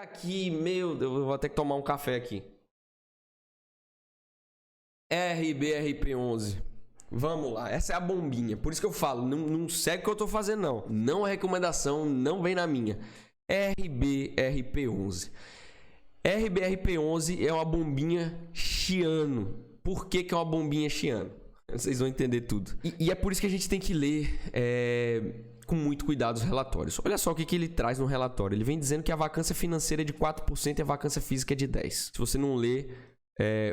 aqui, meu Deus, eu vou ter que tomar um café aqui. RBRP11. Vamos lá, essa é a bombinha. Por isso que eu falo, não segue o que eu tô fazendo, não. Não é recomendação, não vem na minha. RBRP11. RBRP11 é uma bombinha Xiano. Por que é uma bombinha Xiano? Vocês vão entender tudo. E é por isso que a gente tem que ler com muito cuidado os relatórios. Olha só o que ele traz no relatório. Ele vem dizendo que a vacância financeira é de 4% e a vacância física é de 10%. Se você não ler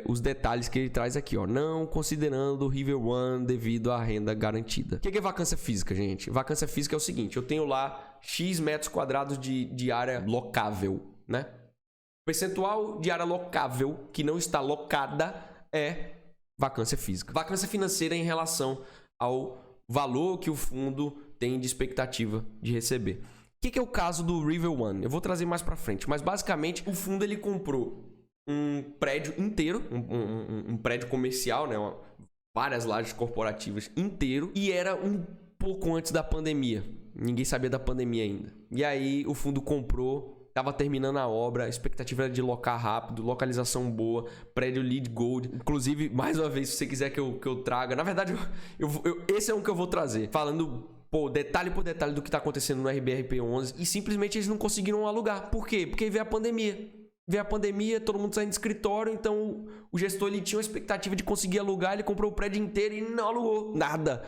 os detalhes que ele traz aqui, ó, não considerando o River One devido à renda garantida. O que é vacância física, gente? Vacância física é o seguinte, eu tenho lá X metros quadrados de área locável, né? O percentual de área locável que não está locada é vacância física. Vacância financeira é em relação ao valor que o fundo tem de expectativa de receber. O que é o caso do River One? Eu vou trazer mais para frente, mas basicamente o fundo ele comprou um prédio inteiro, um prédio comercial, né? Várias lajes corporativas inteiro, e era um pouco antes da pandemia. Ninguém sabia da pandemia ainda. E aí o fundo comprou, estava terminando a obra, a expectativa era de locar rápido, localização boa, prédio LEED Gold. Inclusive, mais uma vez, se você quiser que eu traga, na verdade, esse é um que eu vou trazer, falando detalhe por detalhe do que está acontecendo no RBRP11, e simplesmente eles não conseguiram alugar. Por quê? Porque veio a pandemia. Veio a pandemia, todo mundo saindo do escritório, então o gestor ele tinha uma expectativa de conseguir alugar, ele comprou o prédio inteiro e não alugou nada.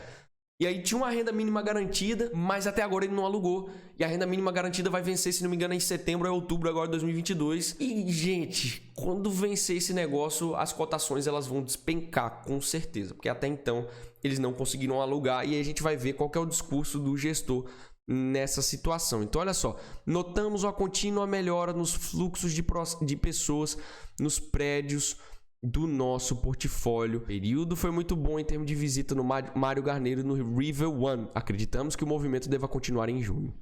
E aí tinha uma renda mínima garantida, mas até agora ele não alugou. E a renda mínima garantida vai vencer, se não me engano, em setembro ou outubro agora de 2022. E, gente, quando vencer esse negócio, as cotações elas vão despencar, com certeza. Porque até então eles não conseguiram alugar, e aí a gente vai ver qual que é o discurso do gestor nessa situação. Então, olha só, notamos uma contínua melhora nos fluxos de pessoas nos prédios do nosso portfólio. O período foi muito bom em termos de visita no Mário Garneiro no River One. Acreditamos que o movimento deva continuar em junho.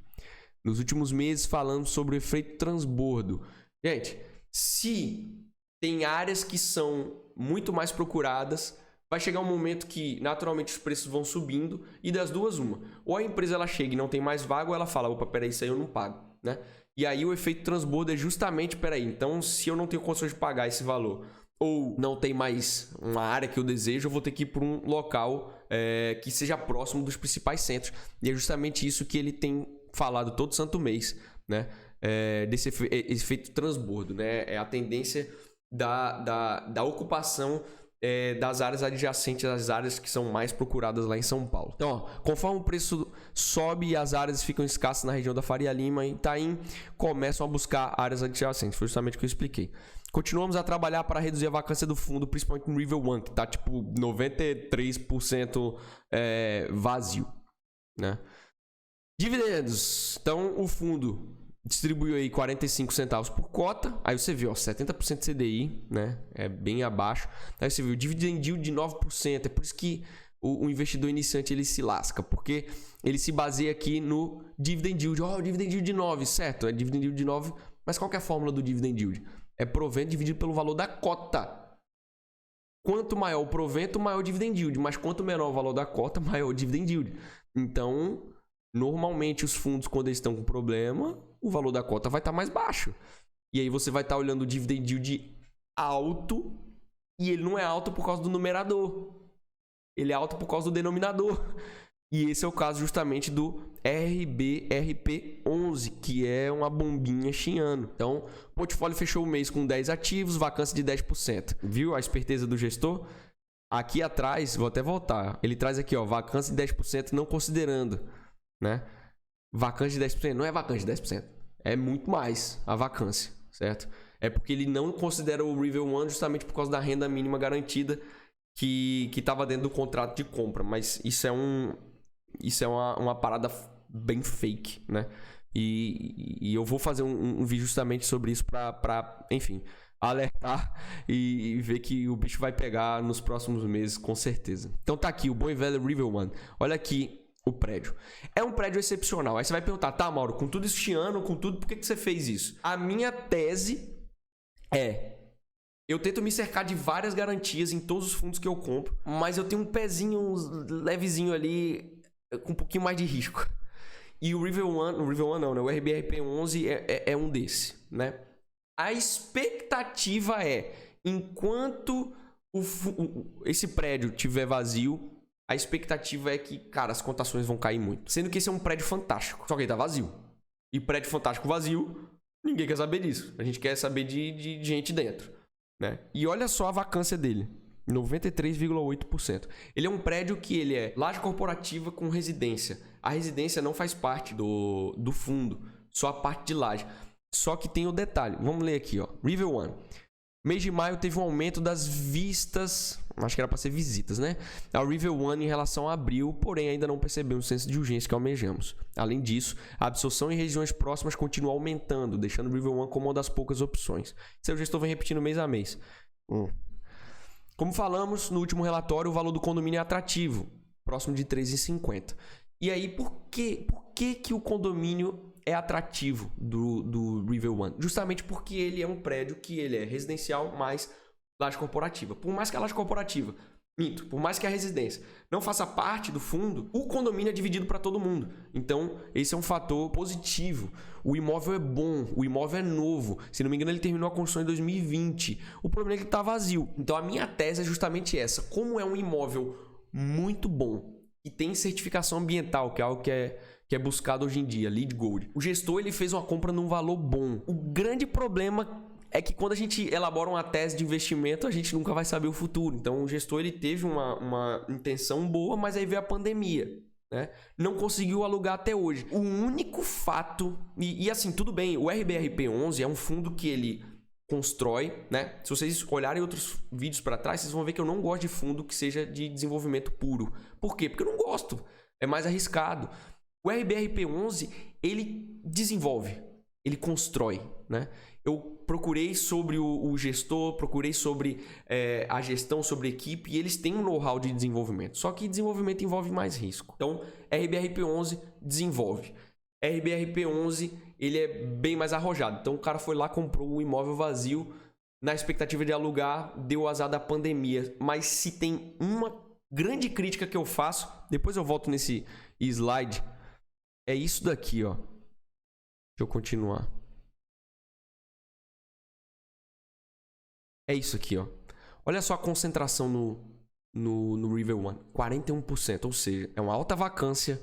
Nos últimos meses falamos sobre o efeito transbordo. Gente, se tem áreas que são muito mais procuradas, vai chegar um momento que naturalmente os preços vão subindo, e das duas uma. Ou a empresa ela chega e não tem mais vaga, ou ela fala, opa, peraí, isso aí eu não pago, né? E aí o efeito transbordo é justamente, peraí, então se eu não tenho condições de pagar esse valor, ou não tem mais uma área que eu desejo, eu vou ter que ir para um local que seja próximo dos principais centros. E é justamente isso que ele tem falado todo santo mês, né? Desse efeito transbordo, né? É a tendência da ocupação das áreas adjacentes às áreas que são mais procuradas lá em São Paulo. Então, ó, conforme o preço sobe e as áreas ficam escassas na região da Faria Lima e Itaim, começam a buscar áreas adjacentes. Foi justamente o que eu expliquei. Continuamos a trabalhar para reduzir a vacância do fundo, principalmente no River One, que está tipo 93% vazio, né? Dividendos. Então, o fundo distribuiu aí 45 centavos por cota. Aí você viu, ó, 70% CDI, né? É bem abaixo. Aí você viu o dividend yield de 9%. É por isso que o investidor iniciante ele se lasca, porque ele se baseia aqui no dividend yield. Ó, dividend yield de 9, certo? É dividend yield de 9, mas qual que é a fórmula do dividend yield? É provento dividido pelo valor da cota. Quanto maior o provento, maior o dividend yield. Mas quanto menor o valor da cota, maior o dividend yield. Então, normalmente os fundos, quando eles estão com problema, o valor da cota vai estar mais baixo. E aí você vai estar olhando o dividend yield alto, e ele não é alto por causa do numerador. Ele é alto por causa do denominador. E esse é o caso justamente do RBRP11, que é uma bombinha Xiano. Então, o portfólio fechou o mês com 10 ativos, vacância de 10%. Viu a esperteza do gestor? Aqui atrás, vou até voltar, ele traz aqui, ó, vacância de 10% não considerando, né? Vacância de 10%, não é vacância de 10%, é muito mais a vacância, certo? É porque ele não considera o River One justamente por causa da renda mínima garantida que estava dentro do contrato de compra, mas isso é uma parada bem fake, né? E eu vou fazer um vídeo justamente sobre isso para enfim, alertar e ver que o bicho vai pegar nos próximos meses, com certeza. Então tá aqui, o bom e velho River One. Olha aqui o prédio. É um prédio excepcional. Aí você vai perguntar, tá, Mauro, com tudo este ano, com tudo, por que você fez isso? A minha tese eu tento me cercar de várias garantias em todos os fundos que eu compro, mas eu tenho um pezinho levezinho ali, com um pouquinho mais de risco. E o River One não, né? O RBRP11 é um desse, né? A expectativa é, enquanto esse prédio tiver vazio, a expectativa é que, cara, as cotações vão cair muito. Sendo que esse é um prédio fantástico, só que ele tá vazio. E prédio fantástico vazio, ninguém quer saber disso. A gente quer saber de gente dentro, né? E olha só a vacância dele. 93,8%. Ele é um prédio que ele é laje corporativa com residência. A residência não faz parte do fundo, só a parte de laje. Só que tem o detalhe. Vamos ler aqui, ó. River One. Mês de maio teve um aumento das vistas, acho que era para ser visitas, né? Ao River One em relação a abril, porém ainda não percebemos o senso de urgência que almejamos. Além disso, a absorção em regiões próximas continua aumentando, deixando o River One como uma das poucas opções. Seu gestor vem repetindo mês a mês. Como falamos no último relatório, o valor do condomínio é atrativo, próximo de 3,50. E aí, por que o condomínio é atrativo do River One? Justamente porque ele é um prédio que ele é residencial mais laje corporativa. Por mais que a laje corporativa, por mais que a residência não faça parte do fundo, o condomínio é dividido para todo mundo. Então, esse é um fator positivo. O imóvel é bom, o imóvel é novo. Se não me engano, ele terminou a construção em 2020. O problema é que ele está vazio. Então, a minha tese é justamente essa. Como é um imóvel muito bom e tem certificação ambiental, que é algo que é buscado hoje em dia, LEED Gold. O gestor ele fez uma compra num valor bom. O grande problema é que quando a gente elabora uma tese de investimento, a gente nunca vai saber o futuro. Então, o gestor ele teve uma intenção boa, mas aí veio a pandemia, né? Não conseguiu alugar até hoje. O único fato... E assim, tudo bem, o RBRP11 é um fundo que ele constrói, né? Se vocês olharem outros vídeos para trás, vocês vão ver que eu não gosto de fundo que seja de desenvolvimento puro. Por quê? Porque eu não gosto. É mais arriscado. O RBRP11, ele desenvolve, ele constrói, né? Eu procurei sobre o gestor, procurei sobre a gestão, sobre a equipe, e eles têm um know-how de desenvolvimento. Só que desenvolvimento envolve mais risco. Então, RBRP11 desenvolve. RBRP11, ele é bem mais arrojado. Então, o cara foi lá, comprou um imóvel vazio, na expectativa de alugar, deu o azar da pandemia. Mas se tem uma grande crítica que eu faço, depois eu volto nesse slide, é isso daqui, ó. Deixa eu continuar. É isso aqui, ó. Olha só a concentração no River One. 41%, ou seja, é uma alta vacância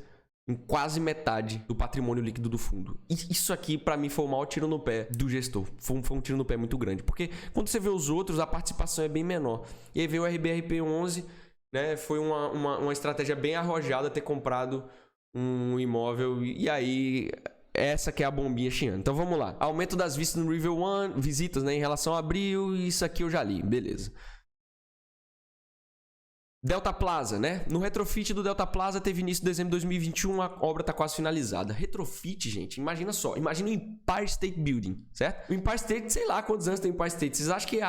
em quase metade do patrimônio líquido do fundo. Isso aqui, pra mim, foi o maior tiro no pé do gestor. Foi um tiro no pé muito grande. Porque quando você vê os outros, a participação é bem menor. E aí veio o RBRP11, né? Foi uma estratégia bem arrojada ter comprado um imóvel. E aí... essa que é a bombinha chiando. Então vamos lá. Aumento das visitas no River One, visitas, né, em relação a abril, isso aqui eu já li, beleza. Delta Plaza, né? No retrofit do Delta Plaza teve início em dezembro de 2021, a obra está quase finalizada. Retrofit, gente, imagina só. Imagina o Empire State Building, certo? O Empire State, sei lá quantos anos tem o Empire State. Vocês acham que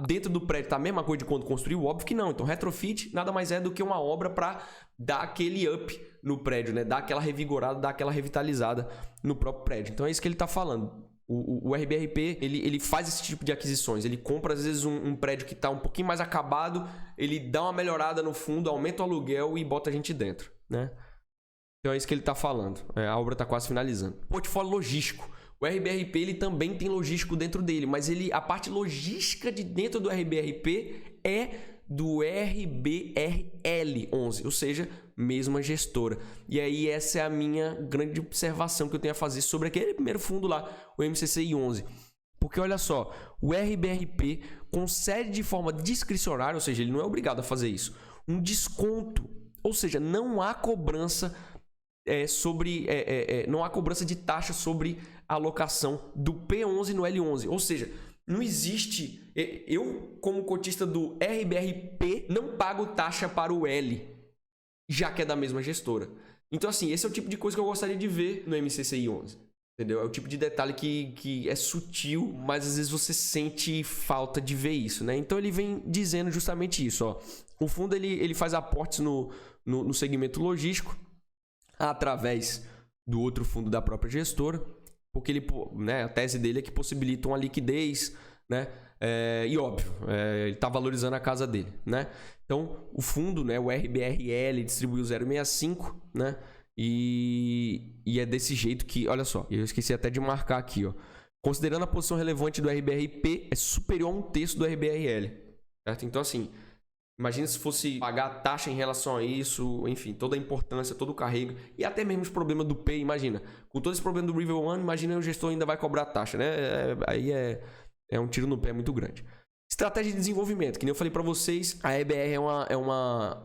dentro do prédio tá a mesma coisa de quando construiu? Óbvio que não. Então retrofit nada mais é do que uma obra para dar aquele up no prédio, né? Dar aquela revigorada, dar aquela revitalizada no próprio prédio. Então é isso que ele tá falando. O RBRP, ele faz esse tipo de aquisições. Ele compra, às vezes, um prédio que está um pouquinho mais acabado, ele dá uma melhorada no fundo, aumenta o aluguel e bota a gente dentro, né? Então é isso que ele está falando. A obra está quase finalizando. Portfólio logístico. O RBRP, ele também tem logístico dentro dele, mas a parte logística de dentro do RBRP é do RBRL11, ou seja, mesma gestora. E aí essa é a minha grande observação que eu tenho a fazer sobre aquele primeiro fundo lá, o MCCI11. Porque olha só, o RBRP concede de forma discricionária, ou seja, ele não é obrigado a fazer isso, um desconto, ou seja, não há cobrança não há cobrança de taxa sobre a alocação do P11 no L11, ou seja, não existe... Eu, como cotista do RBRP, não pago taxa para o L, já que é da mesma gestora. Então, assim, esse é o tipo de coisa que eu gostaria de ver no MCCI 11. Entendeu? É o tipo de detalhe que é sutil, mas às vezes você sente falta de ver isso, né? Então, ele vem dizendo justamente isso, ó. O fundo, ele faz aportes no segmento logístico através do outro fundo da própria gestora, porque ele, né, a tese dele é que possibilita uma liquidez, né? E óbvio, ele está valorizando a casa dele, né? Então, o fundo, né, o RBRL distribuiu 0,65, né? E é desse jeito que, olha só, eu esqueci até de marcar aqui, ó. considerando a posição relevante do RBRP, é superior a 1/3 do RBRL. Certo? Então, assim, imagina se fosse pagar a taxa em relação a isso, enfim, toda a importância, todo o carrego, e até mesmo os problemas do Pay, imagina. Com todo esse problema do River One, imagina o gestor ainda vai cobrar a taxa, né? Aí é um tiro no pé muito grande. Estratégia de desenvolvimento, que nem eu falei para vocês, a EBR é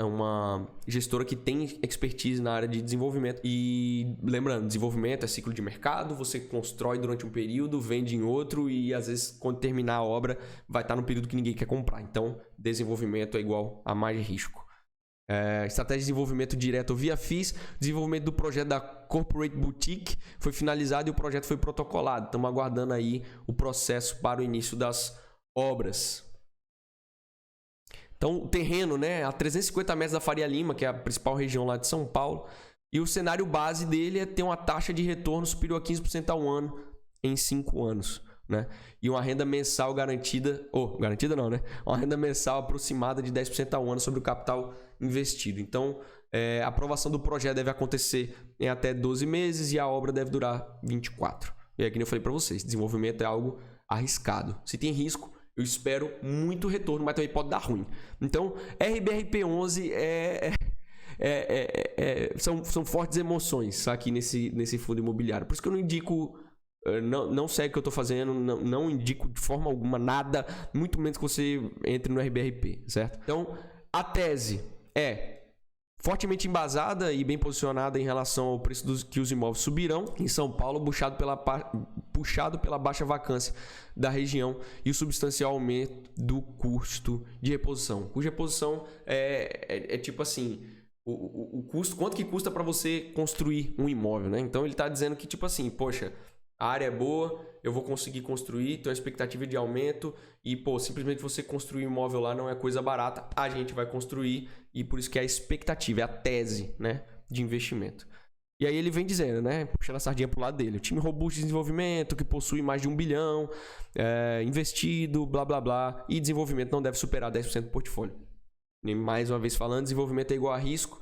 uma gestora que tem expertise na área de desenvolvimento. E lembrando, desenvolvimento é ciclo de mercado, você constrói durante um período, vende em outro e às vezes quando terminar a obra vai estar no período que ninguém quer comprar. Então, desenvolvimento é igual a mais risco. Estratégia de desenvolvimento direto via FIIs, desenvolvimento do projeto da Corporate Boutique foi finalizado e o projeto foi protocolado. Estamos aguardando aí o processo para o início das obras. Então, o terreno, né, a 350 metros da Faria Lima, que é a principal região lá de São Paulo, e o cenário base dele é ter uma taxa de retorno superior a 15% ao ano em 5 anos, né? E uma renda mensal garantida, garantida não, né? Uma renda mensal aproximada de 10% ao ano sobre o capital investido. Então, a aprovação do projeto deve acontecer em até 12 meses e a obra deve durar 24. E aí, como eu falei para vocês, desenvolvimento é algo arriscado. Se tem risco, eu espero muito retorno, mas também pode dar ruim. Então, RBRP11 são fortes emoções aqui nesse fundo imobiliário. Por isso que eu não indico, não sei o que eu estou fazendo, não indico de forma alguma nada, muito menos que você entre no RBRP, certo? Então, a tese é fortemente embasada e bem posicionada em relação ao preço que os imóveis subirão em São Paulo, puxado pela baixa vacância da região e o substancial aumento do custo de reposição. Custo de reposição é tipo assim, o custo, quanto que custa para você construir um imóvel, né? Então ele está dizendo que tipo assim, poxa, a área é boa, eu vou conseguir construir, tem uma expectativa de aumento e, simplesmente você construir um imóvel lá não é coisa barata, a gente vai construir e por isso que é a expectativa, é a tese, né, de investimento. E aí ele vem dizendo, né, puxando a sardinha pro lado dele, o time robusto de desenvolvimento que possui mais de 1 bilhão investido, blá blá blá, e desenvolvimento não deve superar 10% do portfólio. E mais uma vez falando, desenvolvimento é igual a risco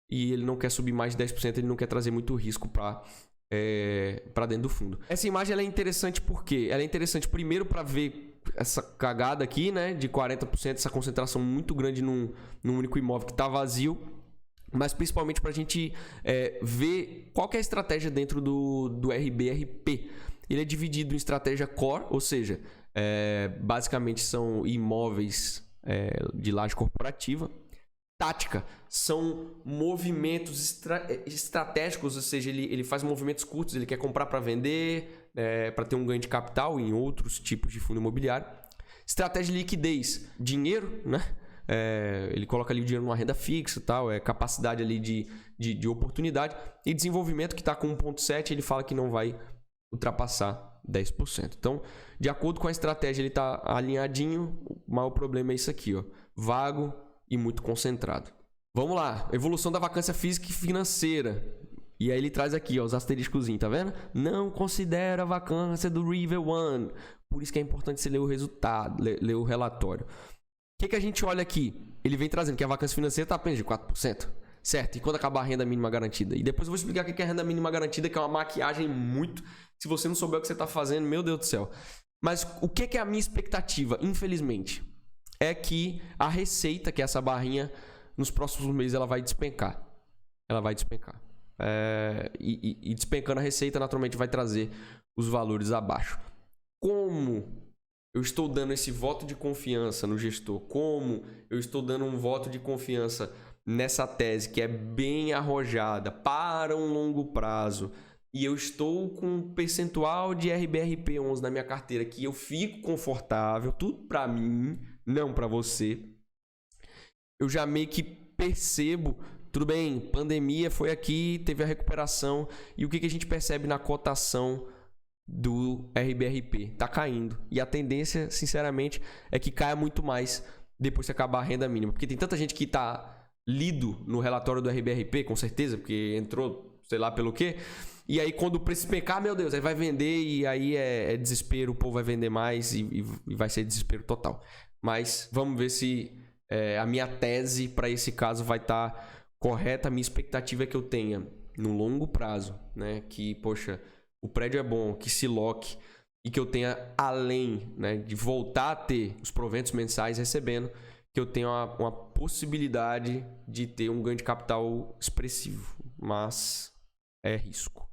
e ele não quer subir mais de 10%, ele não quer trazer muito risco para dentro do fundo. Essa imagem ela é interessante porque ela é interessante primeiro para ver essa cagada aqui, né, de 40%, essa concentração muito grande num único imóvel que está vazio, mas principalmente para a gente ver qual que é a estratégia dentro do RBRP. Ele é dividido em estratégia core, ou seja, basicamente são imóveis de laje corporativa. Tática são movimentos estratégicos, ou seja, ele faz movimentos curtos, ele quer comprar para vender, para ter um ganho de capital em outros tipos de fundo imobiliário. Estratégia de liquidez, dinheiro, né? Ele coloca ali o dinheiro numa renda fixa e tal, capacidade ali de oportunidade. E desenvolvimento, que está com 1,7, ele fala que não vai ultrapassar 10%. Então, de acordo com a estratégia, ele está alinhadinho, o maior problema é isso aqui, ó, vago e muito concentrado. Vamos lá, evolução da vacância física e financeira. E aí ele traz aqui, ó, os asteriscozinhos, tá vendo? Não considera a vacância do River One. Por isso que é importante você ler o resultado, ler o relatório. O que a gente olha aqui? Ele vem trazendo que a vacância financeira está apenas de 4%. Certo? E quando acabar a renda mínima garantida? E depois eu vou explicar o que é a renda mínima garantida, que é uma maquiagem muito... Se você não souber o que você está fazendo, meu Deus do céu. Mas o que é a minha expectativa, infelizmente? É que a receita, que é essa barrinha, nos próximos meses ela vai despencar. Ela vai despencar. E despencando a receita, naturalmente vai trazer os valores abaixo. Como eu estou dando esse voto de confiança no gestor? Como eu estou dando um voto de confiança nessa tese que é bem arrojada para um longo prazo? E eu estou com um percentual de RBRP11 na minha carteira que eu fico confortável, tudo para mim, não para você. Eu já meio que percebo, tudo bem, pandemia foi aqui, teve a recuperação. E o que a gente percebe na cotação do RBRP? Tá caindo. E a tendência, sinceramente, é que caia muito mais depois que acabar a renda mínima. Porque tem tanta gente que tá lido no relatório do RBRP, com certeza, porque entrou, sei lá pelo quê. E aí quando o preço pecar, meu Deus, aí vai vender e aí é desespero, o povo vai vender mais e vai ser desespero total. Mas vamos ver se a minha tese para esse caso vai estar correta. A minha expectativa é que eu tenha no longo prazo, né, que, poxa, o prédio é bom, que se loque e que eu tenha, além, né, de voltar a ter os proventos mensais recebendo, que eu tenha uma possibilidade de ter um ganho de capital expressivo. Mas é risco.